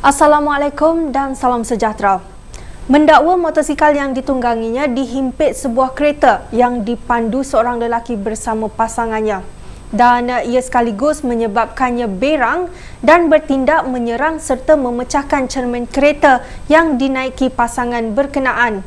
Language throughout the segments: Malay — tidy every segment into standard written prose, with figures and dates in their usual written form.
Assalamualaikum dan salam sejahtera. Mendakwa motosikal yang ditungganginya dihimpit sebuah kereta yang dipandu seorang lelaki bersama pasangannya. Dan ia sekaligus menyebabkannya berang dan bertindak menyerang serta memecahkan cermin kereta yang dinaiki pasangan berkenaan.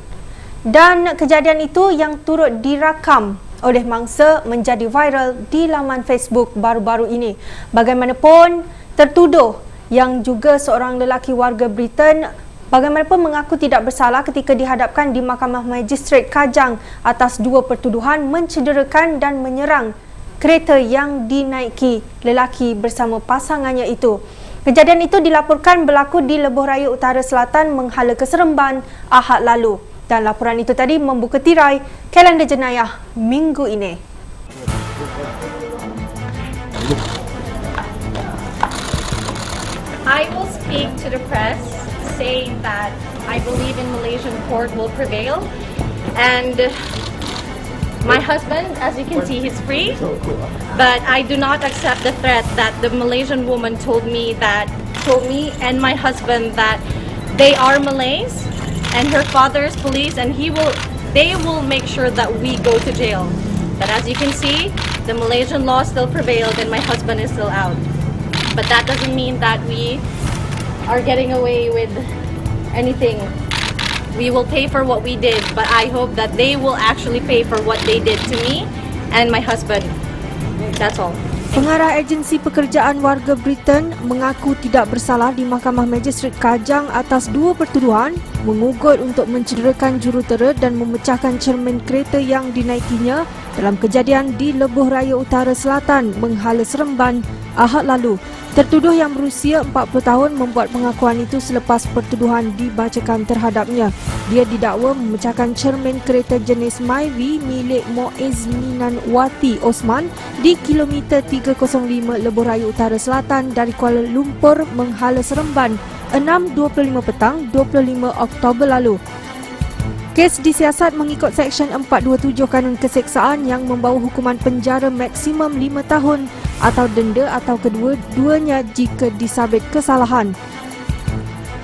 Dan kejadian itu yang turut dirakam oleh mangsa menjadi viral di laman Facebook baru-baru ini. Bagaimanapun, tertuduh yang juga seorang lelaki warga Britain bagaimanapun mengaku tidak bersalah ketika dihadapkan di Mahkamah Magistrate Kajang atas dua pertuduhan mencederakan dan menyerang kereta yang dinaiki lelaki bersama pasangannya itu. Kejadian itu dilaporkan berlaku di Lebuh Raya Utara Selatan Menghala ke Seremban Ahad lalu. Dan laporan itu tadi membuka tirai kalender jenayah minggu ini. I will speak to the press saying that I believe in Malaysian court will prevail, and my husband, as you can see, he's free, but I do not accept the threat that the Malaysian woman told me and my husband that they are Malays and her father is police and they will make sure that we go to jail. But as you can see, the Malaysian law still prevailed and my husband is still out. But that doesn't mean that we are getting away with anything. We will pay for what we did, but I hope that they will actually pay for what they did to me and my husband. That's all. Pengarah Agensi Pekerjaan Warga Britain mengaku tidak bersalah di Mahkamah Magistrate Kajang atas dua pertuduhan mengugut untuk mencederakan jurutera dan memecahkan cermin kereta yang dinaikinya dalam kejadian di Lebuh Raya Utara Selatan, Menghala Seremban, Ahad lalu. Tertuduh yang berusia 40 tahun membuat pengakuan itu selepas pertuduhan dibacakan terhadapnya. Dia didakwa memecahkan cermin kereta jenis Myvi milik Moiz Minan Wati Osman di kilometer 305 Lebuh Raya Utara Selatan dari Kuala Lumpur, Menghala Seremban, 6.25 petang 25 Oktober lalu. Kes disiasat mengikut Seksyen 427 Kanun Keseksaan yang membawa hukuman penjara maksimum 5 tahun atau denda atau kedua-duanya jika disabit kesalahan.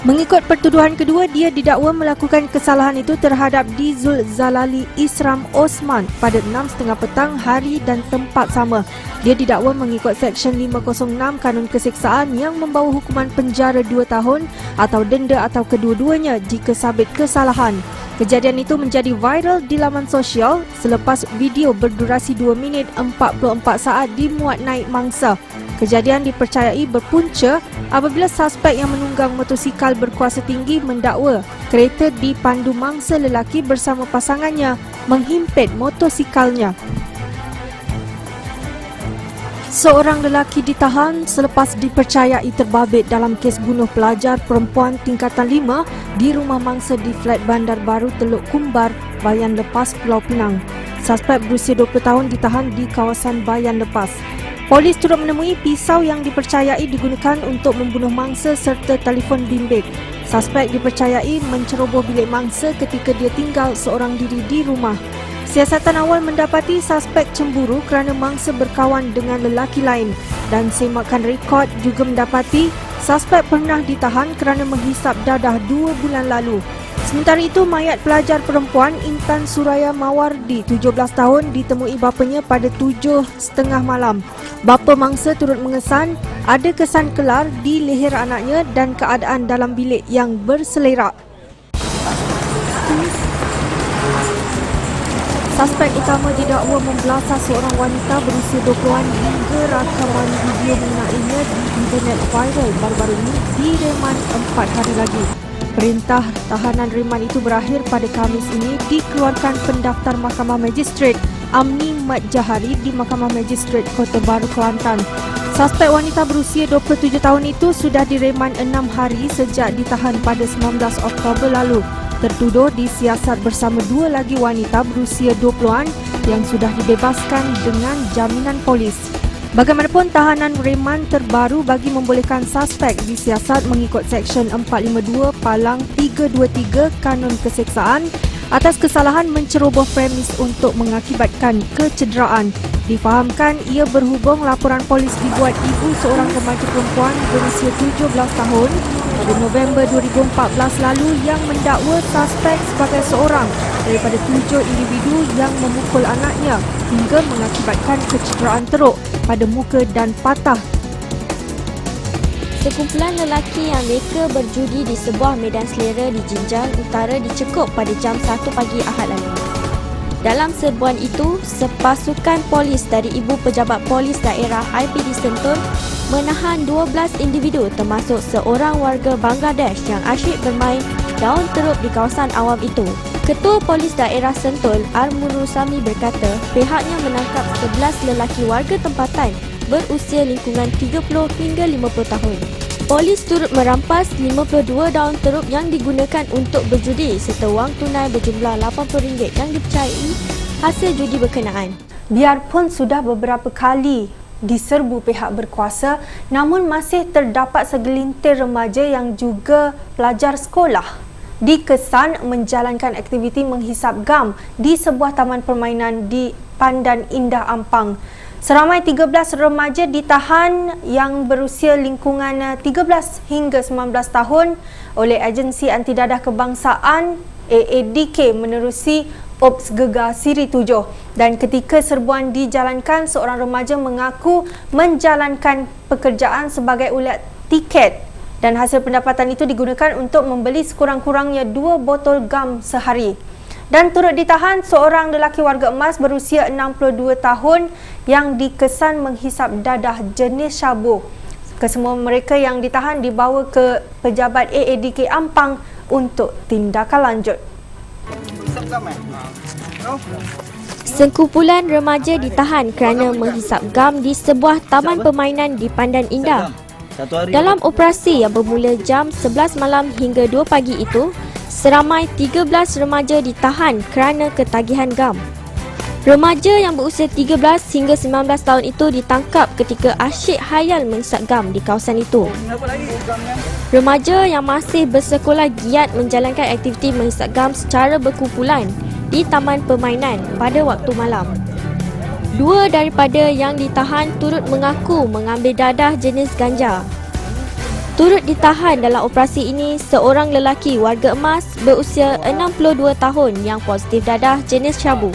Mengikut pertuduhan kedua, dia didakwa melakukan kesalahan itu terhadap Dizul Zalali Isram Osman pada 6.30 petang hari dan tempat sama. Dia didakwa mengikut Seksyen 506 Kanun Keseksaan yang membawa hukuman penjara 2 tahun atau denda atau kedua-duanya jika sabit kesalahan. Kejadian itu menjadi viral di laman sosial selepas video berdurasi 2 minit 44 saat dimuat naik mangsa. Kejadian dipercayai berpunca apabila suspek yang menunggang motosikal berkuasa tinggi mendakwa kereta dipandu mangsa lelaki bersama pasangannya menghimpit motosikalnya. Seorang lelaki ditahan selepas dipercayai terbabit dalam kes bunuh pelajar perempuan tingkatan 5 di rumah mangsa di flat Bandar Baru Teluk Kumbar, Bayan Lepas, Pulau Pinang. Suspek berusia 20 tahun ditahan di kawasan Bayan Lepas. Polis turut menemui pisau yang dipercayai digunakan untuk membunuh mangsa serta telefon bimbit. Suspek dipercayai menceroboh bilik mangsa ketika dia tinggal seorang diri di rumah. Siasatan awal mendapati suspek cemburu kerana mangsa berkawan dengan lelaki lain dan semakan rekod juga mendapati suspek pernah ditahan kerana menghisap dadah 2 bulan lalu. Sementara itu, mayat pelajar perempuan Intan Suraya Mawardi, 17 tahun, ditemui bapanya pada 7.30 malam. Bapa mangsa turut mengesan ada kesan kelar di leher anaknya dan keadaan dalam bilik yang berselerak. Suspek utama didakwa membelasah seorang wanita berusia 20-an hingga rakaman video mengenainya di internet viral baru-baru ini direman 4 hari lagi. Perintah tahanan reman itu berakhir pada Khamis ini dikeluarkan pendaftar Mahkamah Magistrate Amni Mat Jahari di Mahkamah Magistrate Kota Baru, Kelantan. Suspek wanita berusia 27 tahun itu sudah direman 6 hari sejak ditahan pada 19 Oktober lalu. Tertuduh disiasat bersama 2 lagi wanita berusia 20-an yang sudah dibebaskan dengan jaminan polis. Bagaimanapun, tahanan reman terbaru bagi membolehkan suspek disiasat mengikut Seksyen 452 Palang 323 Kanun Keseksaan atas kesalahan menceroboh premis untuk mengakibatkan kecederaan. Difahamkan ia berhubung laporan polis dibuat ibu seorang remaja perempuan berusia 17 tahun pada November 2014 lalu yang mendakwa suspek sebagai seorang daripada 7 individu yang memukul anaknya hingga mengakibatkan kecederaan teruk pada muka dan patah. Sekumpulan lelaki yang mereka berjudi di sebuah medan selera di Jinjang Utara dicekup pada jam 1 pagi Ahad lalu. Dalam serbuan itu, sepasukan polis dari Ibu Pejabat Polis Daerah IPD Sentul menahan 12 individu termasuk seorang warga Bangladesh yang asyik bermain daun teruk di kawasan awam itu. Ketua Polis Daerah Sentul, Armunur Sami berkata pihaknya menangkap 11 lelaki warga tempatan berusia lingkungan 30 hingga 50 tahun. Polis turut merampas 52 daun teruk yang digunakan untuk berjudi serta wang tunai berjumlah RM80 yang dipercayai hasil judi berkenaan. Biarpun sudah beberapa kali diserbu pihak berkuasa, namun masih terdapat segelintir remaja yang juga pelajar sekolah dikesan menjalankan aktiviti menghisap gam di sebuah taman permainan di Pandan Indah Ampang. Seramai 13 remaja ditahan yang berusia lingkungan 13 hingga 19 tahun oleh Agensi Anti Dadah Kebangsaan AADK menerusi Ops Gegar Siri 7. Dan ketika serbuan dijalankan, seorang remaja mengaku menjalankan pekerjaan sebagai ulat tiket dan hasil pendapatan itu digunakan untuk membeli sekurang-kurangnya 2 botol gam sehari. Dan turut ditahan seorang lelaki warga emas berusia 62 tahun yang dikesan menghisap dadah jenis syabu. Kesemua mereka yang ditahan dibawa ke pejabat AADK Ampang untuk tindakan lanjut. Sekumpulan remaja ditahan kerana menghisap gam di sebuah taman permainan di Pandan Indah. Dalam operasi yang bermula jam 11 malam hingga 2 pagi itu, seramai 13 remaja ditahan kerana ketagihan gam. Remaja yang berusia 13 hingga 19 tahun itu ditangkap ketika asyik hayal menghisap gam di kawasan itu. Remaja yang masih bersekolah giat menjalankan aktiviti menghisap gam secara berkumpulan di taman permainan pada waktu malam. 2 daripada yang ditahan turut mengaku mengambil dadah jenis ganja. Turut ditahan dalam operasi ini seorang lelaki warga emas berusia 62 tahun yang positif dadah jenis syabu.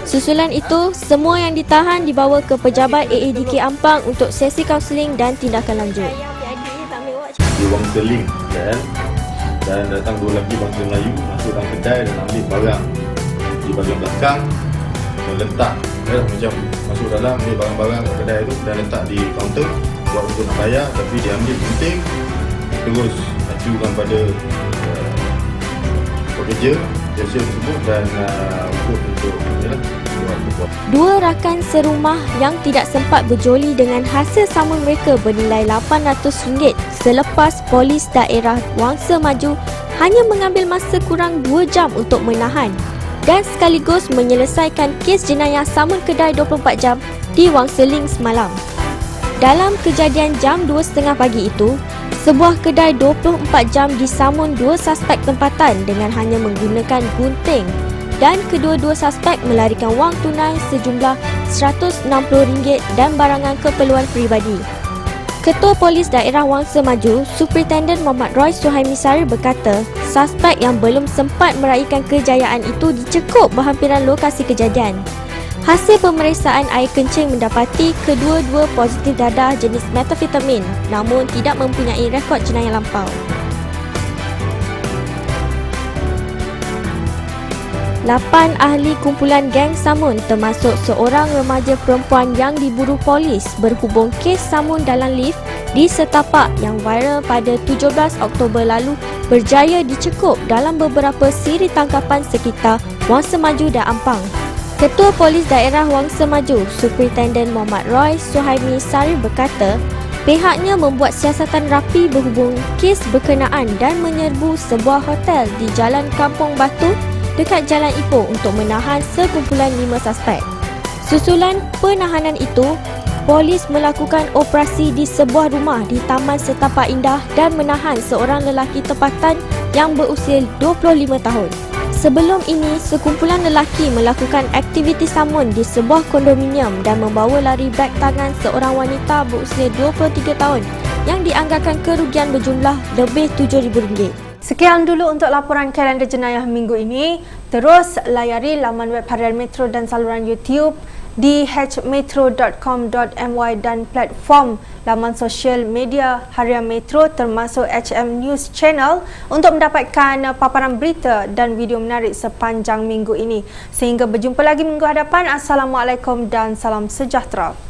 Susulan itu, semua yang ditahan dibawa ke pejabat AADK Ampang untuk sesi kaunseling dan tindakan lanjut. Di wang seling dan datang 2 lelaki bangsa Melayu masuk dalam kedai dan ambil barang di bahagian belakang dan letak macam masuk dalam ambil barang-barang kat kedai tu dan letak di kaunter buat untuk nak bayar, tapi dia ambil penting terus acukan pada pekerja jasa tersebut dan untuk buat. 2 rakan serumah yang tidak sempat berjoli dengan hasil samun mereka bernilai RM800 selepas polis daerah Wangsa Maju hanya mengambil masa kurang 2 jam untuk menahan dan sekaligus menyelesaikan kes jenayah samun kedai 24 jam di Wangseling semalam. Dalam kejadian jam 2.30 pagi itu, sebuah kedai 24 jam disamun 2 suspek tempatan dengan hanya menggunakan gunting dan kedua-dua suspek melarikan wang tunai sejumlah RM160 dan barangan keperluan peribadi. Ketua Polis Daerah Wangsa Maju, Superintendent Muhammad Roy Suhaimi Sari berkata, suspek yang belum sempat meraihkan kejayaan itu dicekup berhampiran lokasi kejadian. Hasil pemeriksaan air kencing mendapati kedua-dua positif dadah jenis metafetamin namun tidak mempunyai rekod jenayah lampau. 8 ahli kumpulan geng samun termasuk seorang remaja perempuan yang diburu polis berhubung kes samun dalam lift di setapak yang viral pada 17 Oktober lalu berjaya dicekup dalam beberapa siri tangkapan sekitar Wangsa Maju dan Ampang. Ketua Polis Daerah Wangsa Maju, Superintendent Muhammad Roy Suhaimi Sari berkata, pihaknya membuat siasatan rapi berhubung kes berkenaan dan menyerbu sebuah hotel di Jalan Kampung Batu dekat Jalan Ipoh untuk menahan sekumpulan 5 suspek. Susulan penahanan itu, polis melakukan operasi di sebuah rumah di Taman Setapak Indah dan menahan seorang lelaki tempatan yang berusia 25 tahun. Sebelum ini, sekumpulan lelaki melakukan aktiviti samun di sebuah kondominium dan membawa lari beg tangan seorang wanita berusia 23 tahun yang dianggarkan kerugian berjumlah lebih RM7,000. Sekian dulu untuk laporan kalender jenayah minggu ini. Terus layari laman web Harian Metro dan saluran YouTube di hmetro.com.my dan platform laman sosial media Harian Metro termasuk HM News Channel untuk mendapatkan paparan berita dan video menarik sepanjang minggu ini. Sehingga berjumpa lagi minggu hadapan. Assalamualaikum dan salam sejahtera.